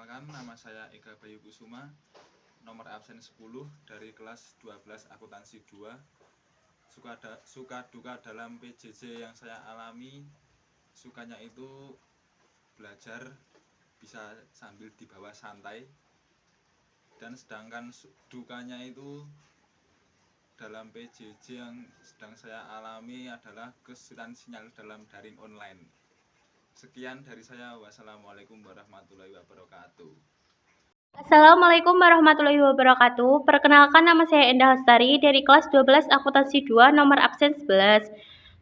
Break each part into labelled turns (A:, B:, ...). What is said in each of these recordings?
A: Perkenalkan, nama saya Ega Bayu Kusuma, nomor absen 10 dari kelas 12 akuntansi 2. Suka duka dalam PJJ yang saya alami, sukanya itu belajar bisa sambil dibawa santai, dan sedangkan dukanya itu dalam PJJ yang sedang saya alami adalah kesulitan sinyal dalam daring online. Sekian dari saya. Wassalamualaikum warahmatullahi wabarakatuh.
B: Assalamualaikum warahmatullahi wabarakatuh. Perkenalkan, nama saya Endah Lestari dari kelas 12 akuntansi 2 nomor absen 11.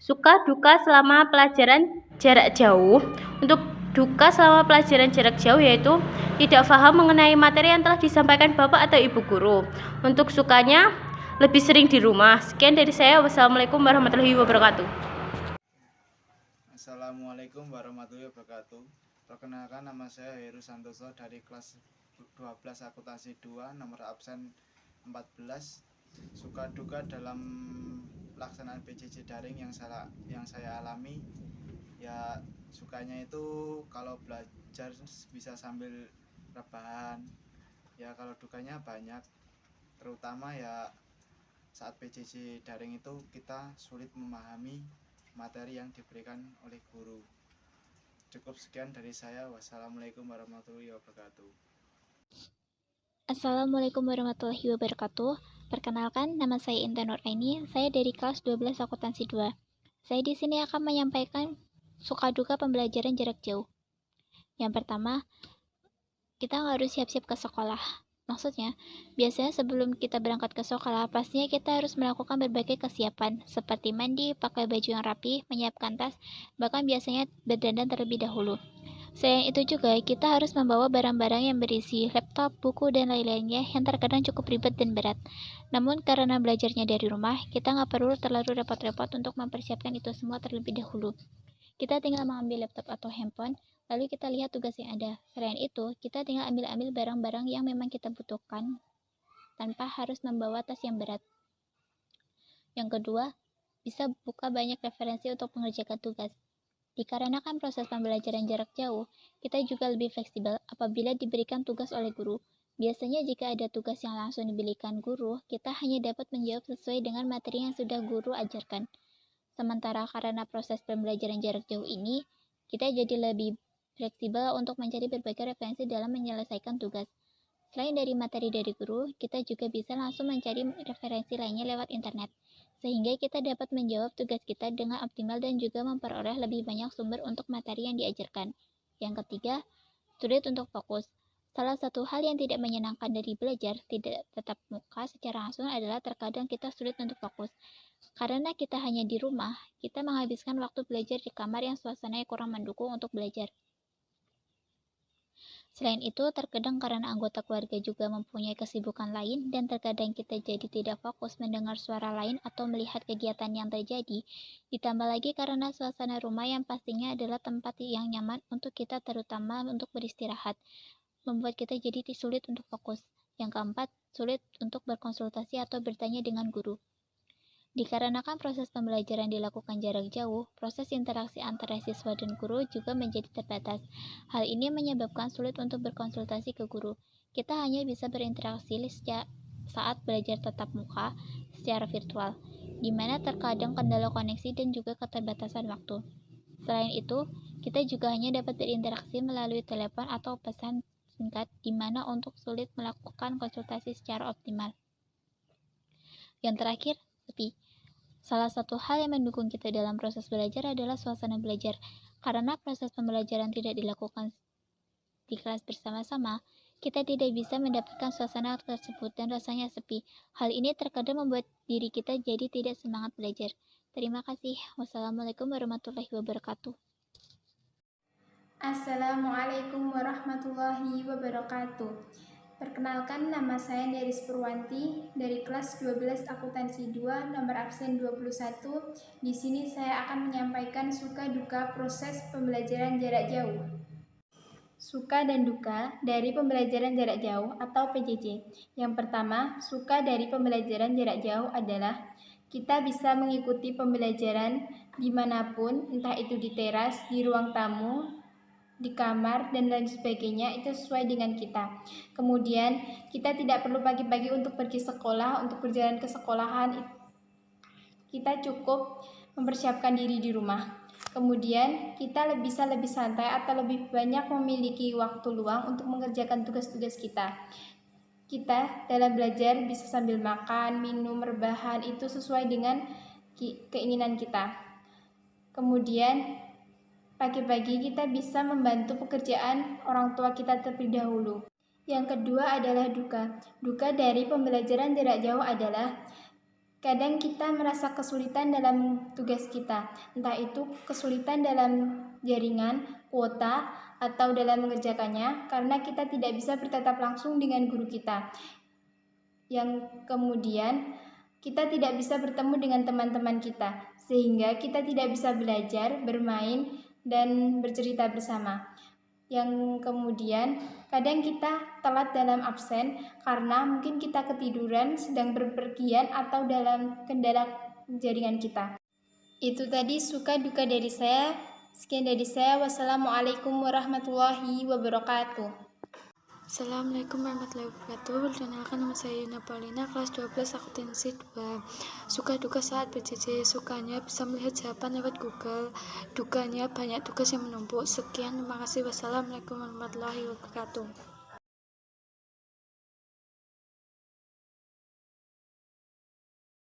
B: Suka duka selama pelajaran jarak jauh. Untuk duka selama pelajaran jarak jauh yaitu tidak paham mengenai materi yang telah disampaikan Bapak atau Ibu guru. Untuk sukanya lebih sering di rumah. Sekian dari saya. Wassalamualaikum warahmatullahi wabarakatuh.
C: Assalamualaikum warahmatullahi wabarakatuh. Perkenalkan, nama saya Heru Santoso dari kelas 12 akuntansi 2 nomor absen 14. Suka duka dalam pelaksanaan PJJ daring yang saya alami, ya sukanya itu kalau belajar bisa sambil rebahan. Ya kalau dukanya banyak, terutama ya saat PJJ daring itu kita sulit memahami materi yang diberikan oleh guru. Cukup sekian dari saya. Wassalamualaikum warahmatullahi wabarakatuh.
D: Assalamualaikum warahmatullahi wabarakatuh. Perkenalkan, nama saya Intan Nuraini. Saya dari kelas 12 akuntansi 2. Saya di sini akan menyampaikan suka duka pembelajaran jarak jauh. Yang pertama, kita harus siap-siap ke sekolah. Maksudnya, biasanya sebelum kita berangkat ke sekolah, pastinya kita harus melakukan berbagai kesiapan, seperti mandi, pakai baju yang rapi, menyiapkan tas, bahkan biasanya berdandan terlebih dahulu. Selain itu juga, kita harus membawa barang-barang yang berisi laptop, buku, dan lain-lainnya yang terkadang cukup ribet dan berat. Namun, karena belajarnya dari rumah, kita nggak perlu terlalu repot-repot untuk mempersiapkan itu semua terlebih dahulu. Kita tinggal mengambil laptop atau handphone, lalu kita lihat tugas yang ada. Selain itu, kita tinggal ambil barang-barang yang memang kita butuhkan, tanpa harus membawa tas yang berat. Yang kedua, bisa buka banyak referensi untuk mengerjakan tugas. Dikarenakan proses pembelajaran jarak jauh, kita juga lebih fleksibel apabila diberikan tugas oleh guru. Biasanya jika ada tugas yang langsung diberikan guru, kita hanya dapat menjawab sesuai dengan materi yang sudah guru ajarkan. Sementara karena proses pembelajaran jarak jauh ini, kita jadi lebih fleksibel untuk mencari berbagai referensi dalam menyelesaikan tugas. Selain dari materi dari guru, kita juga bisa langsung mencari referensi lainnya lewat internet, sehingga kita dapat menjawab tugas kita dengan optimal dan juga memperoleh lebih banyak sumber untuk materi yang diajarkan. Yang ketiga, sulit untuk fokus. Salah satu hal yang tidak menyenangkan dari belajar tidak tetap muka secara langsung adalah terkadang kita sulit untuk fokus. Karena kita hanya di rumah, kita menghabiskan waktu belajar di kamar yang suasananya kurang mendukung untuk belajar. Selain itu, terkadang karena anggota keluarga juga mempunyai kesibukan lain dan terkadang kita jadi tidak fokus mendengar suara lain atau melihat kegiatan yang terjadi. Ditambah lagi karena suasana rumah yang pastinya adalah tempat yang nyaman untuk kita, terutama untuk beristirahat, membuat kita jadi sulit untuk fokus. Yang keempat, sulit untuk berkonsultasi atau bertanya dengan guru. Dikarenakan proses pembelajaran dilakukan jarak jauh, proses interaksi antara siswa dan guru juga menjadi terbatas. Hal ini menyebabkan sulit untuk berkonsultasi ke guru. Kita hanya bisa berinteraksi saat belajar tatap muka secara virtual, di mana terkadang kendala koneksi dan juga keterbatasan waktu. Selain itu, kita juga hanya dapat berinteraksi melalui telepon atau pesan singkat, di mana untuk sulit melakukan konsultasi secara optimal. Yang terakhir, sepi. Salah satu hal yang mendukung kita dalam proses belajar adalah suasana belajar. Karena proses pembelajaran tidak dilakukan di kelas bersama-sama, kita tidak bisa mendapatkan suasana tersebut dan rasanya sepi. Hal ini terkadang membuat diri kita jadi tidak semangat belajar. Terima kasih. Wassalamualaikum warahmatullahi wabarakatuh.
E: Assalamualaikum warahmatullahi wabarakatuh. Perkenalkan, nama saya Neris Purwanti dari kelas 12 akuntansi 2 nomor absen 21. Di sini saya akan menyampaikan suka duka proses pembelajaran jarak jauh. Suka dan duka dari pembelajaran jarak jauh atau PJJ. Yang pertama, suka dari pembelajaran jarak jauh adalah kita bisa mengikuti pembelajaran dimanapun, entah itu di teras, di ruang tamu, di kamar, dan lain sebagainya, itu sesuai dengan kita. Kemudian kita tidak perlu pagi-pagi untuk pergi sekolah, untuk berjalan ke sekolahan, kita cukup mempersiapkan diri di rumah. Kemudian kita bisa lebih santai atau lebih banyak memiliki waktu luang untuk mengerjakan tugas-tugas kita. Kita dalam belajar bisa sambil makan, minum, rebahan, itu sesuai dengan keinginan kita. Kemudian pagi-pagi kita bisa membantu pekerjaan orang tua kita terlebih dahulu. Yang kedua adalah duka. Duka dari pembelajaran jarak jauh adalah kadang kita merasa kesulitan dalam tugas kita, entah itu kesulitan dalam jaringan, kuota, atau dalam mengerjakannya, karena kita tidak bisa bertatap langsung dengan guru kita. Yang kemudian, kita tidak bisa bertemu dengan teman-teman kita, sehingga kita tidak bisa belajar, bermain, dan bercerita bersama. Yang kemudian, kadang kita telat dalam absen karena mungkin kita ketiduran, sedang berpergian, atau dalam kendala jaringan kita. Itu tadi suka duka dari saya. Sekian dari saya. Wassalamualaikum warahmatullahi wabarakatuh.
F: Assalamualaikum warahmatullahi wabarakatuh. Perkenalkan, nama saya Yuna Paulina, kelas 12 akuntansi 2. Suka duka saat PJJ. Sukanya bisa melihat jawaban lewat Google, dukanya banyak tugas yang menumpuk. Sekian, terima kasih. Wassalamualaikum warahmatullahi wabarakatuh.